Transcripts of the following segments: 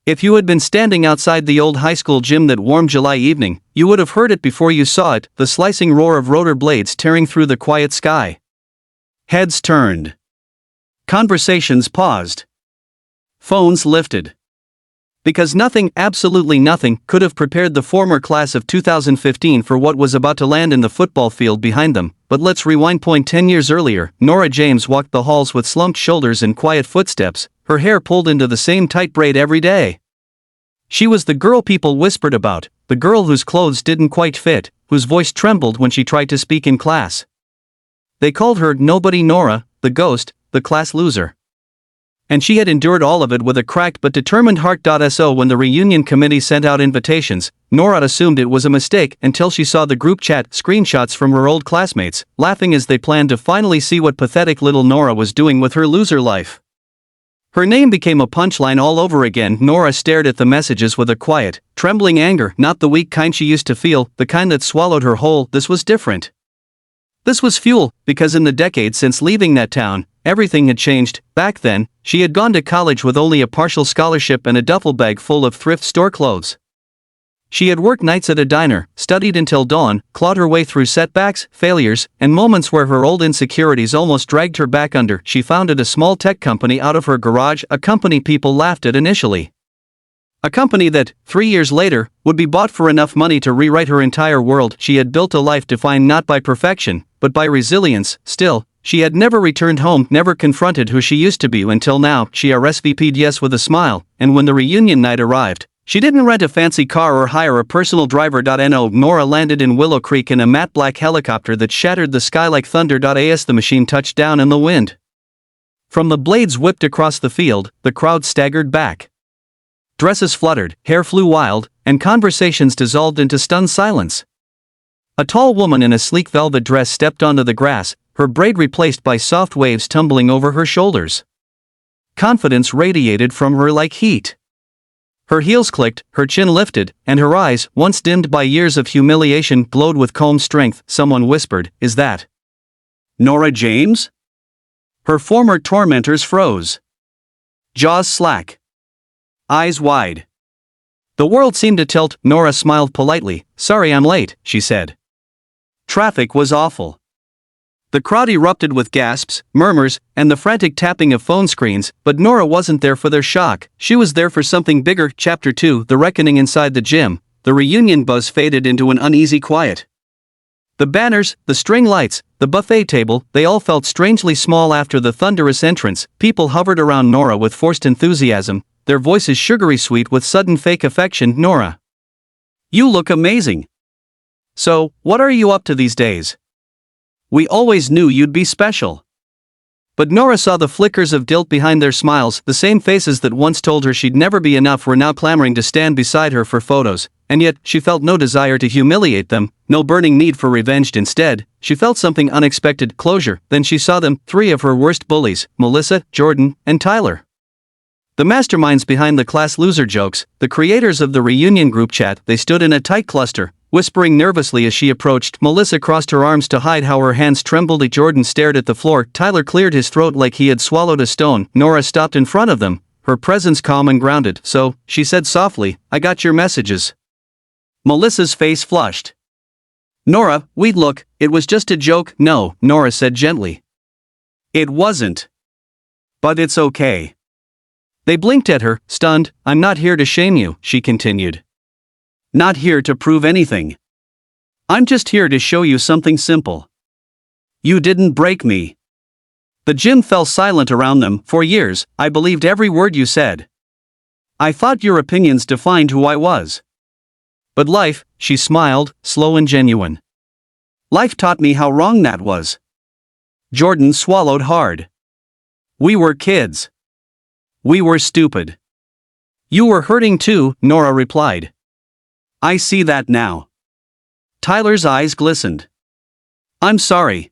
If you had been standing outside the old high school gym that warm July evening, you would have heard it before you saw it, the slicing roar of rotor blades tearing through the quiet sky. Heads turned. Conversations paused. Phones lifted. Because nothing, absolutely nothing, could have prepared the former class of 2015 for what was about to land in the football field behind them. But let's rewind. 10 years earlier, Nora James walked the halls with slumped shoulders and quiet footsteps, her hair pulled into the same tight braid every day. She was the girl people whispered about, the girl whose clothes didn't quite fit, whose voice trembled when she tried to speak in class. They called her Nobody Nora, the ghost, the class loser. And she had endured all of it with a cracked but determined heart. So when the reunion committee sent out invitations, Nora assumed it was a mistake until she saw the group chat screenshots from her old classmates, laughing as they planned to finally see what pathetic little Nora was doing with her loser life. Her name became a punchline all over again. Nora stared at the messages with a quiet, trembling anger, not the weak kind she used to feel, the kind that swallowed her whole. This was different. This was fuel, because in the decades since leaving that town, everything had changed. Back then, she had gone to college with only a partial scholarship and a duffel bag full of thrift store clothes. She had worked nights at a diner, studied until dawn, clawed her way through setbacks, failures, and moments where her old insecurities almost dragged her back under. She founded a small tech company out of her garage, a company people laughed at initially. A company that, 3 years later, would be bought for enough money to rewrite her entire world. She had built a life defined not by perfection, but by resilience. Still, she had never returned home, never confronted who she used to be until now. She RSVP'd yes with a smile, and when the reunion night arrived, she didn't rent a fancy car or hire a personal driver. Nora landed in Willow Creek in a matte black helicopter that shattered the sky like thunder. As the machine touched down in the wind, from the blades whipped across the field, the crowd staggered back. Dresses fluttered, hair flew wild, and conversations dissolved into stunned silence. A tall woman in a sleek velvet dress stepped onto the grass, her braid replaced by soft waves tumbling over her shoulders. Confidence radiated from her like heat. Her heels clicked, her chin lifted, and her eyes, once dimmed by years of humiliation, glowed with calm strength. Someone whispered, "Is that Nora James?" Her former tormentors froze. Jaws slack. Eyes wide. The world seemed to tilt. Nora smiled politely. "Sorry I'm late," she said. Traffic was awful. The crowd erupted with gasps, murmurs, and the frantic tapping of phone screens, but Nora wasn't there for their shock. She was there for something bigger. Chapter 2, The Reckoning. Inside the gym, the reunion buzz faded into an uneasy quiet. The banners, the string lights, the buffet table, they all felt strangely small after the thunderous entrance. People hovered around Nora with forced enthusiasm, their voices sugary sweet with sudden fake affection. "Nora, you look amazing. So, what are you up to these days? We always knew you'd be special." But Nora saw the flickers of guilt behind their smiles. The same faces that once told her she'd never be enough were now clamoring to stand beside her for photos, and yet, she felt no desire to humiliate them, no burning need for revenge. Instead, she felt something unexpected: closure. Then she saw them, 3 of her worst bullies, Melissa, Jordan, and Tyler. The masterminds behind the class loser jokes, the creators of the reunion group chat. They stood in a tight cluster, whispering nervously as she approached. Melissa crossed her arms to hide how her hands trembled. Jordan stared at the floor. Tyler cleared his throat like he had swallowed a stone. Nora stopped in front of them, her presence calm and grounded. "So," she said softly, "I got your messages." Melissa's face flushed. "Nora, look, it was just a joke." "No," Nora said gently. "It wasn't. But it's okay." They blinked at her, stunned. "I'm not here to shame you," she continued. "Not here to prove anything. I'm just here to show you something simple. You didn't break me." The gym fell silent around them. "For years, I believed every word you said. I thought your opinions defined who I was. But life," she smiled, slow and genuine. "Life taught me how wrong that was." Jordan swallowed hard. "We were kids. We were stupid." "You were hurting too," Nora replied. "I see that now." Tyler's eyes glistened. "I'm sorry."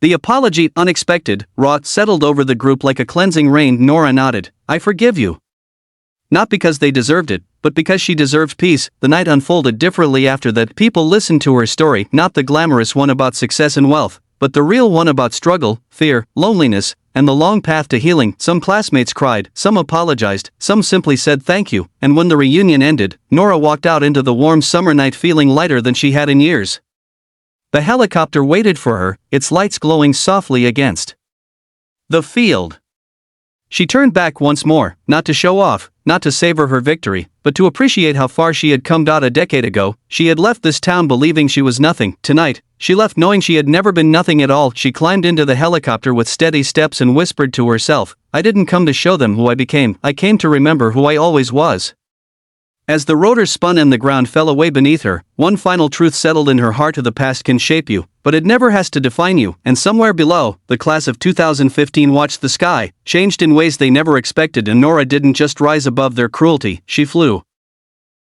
The apology, unexpected, raw, settled over the group like a cleansing rain. Nora nodded. "I forgive you." Not because they deserved it, but because she deserved peace. The night unfolded differently after that. People listened to her story, not the glamorous one about success and wealth, but the real one about struggle, fear, loneliness, and the long path to healing. Some classmates cried, some apologized, some simply said thank you, and when the reunion ended, Nora walked out into the warm summer night feeling lighter than she had in years. The helicopter waited for her, its lights glowing softly against the field. She turned back once more, not to show off, not to savor her victory, but to appreciate how far she had come. A decade ago, she had left this town believing she was nothing. Tonight, she left knowing she had never been nothing at all. She climbed into the helicopter with steady steps and whispered to herself, "I didn't come to show them who I became, I came to remember who I always was." As the rotor spun and the ground fell away beneath her, one final truth settled in her heart: the past can shape you, but it never has to define you. And somewhere below, the class of 2015 watched the sky, changed in ways they never expected, and Nora didn't just rise above their cruelty, she flew.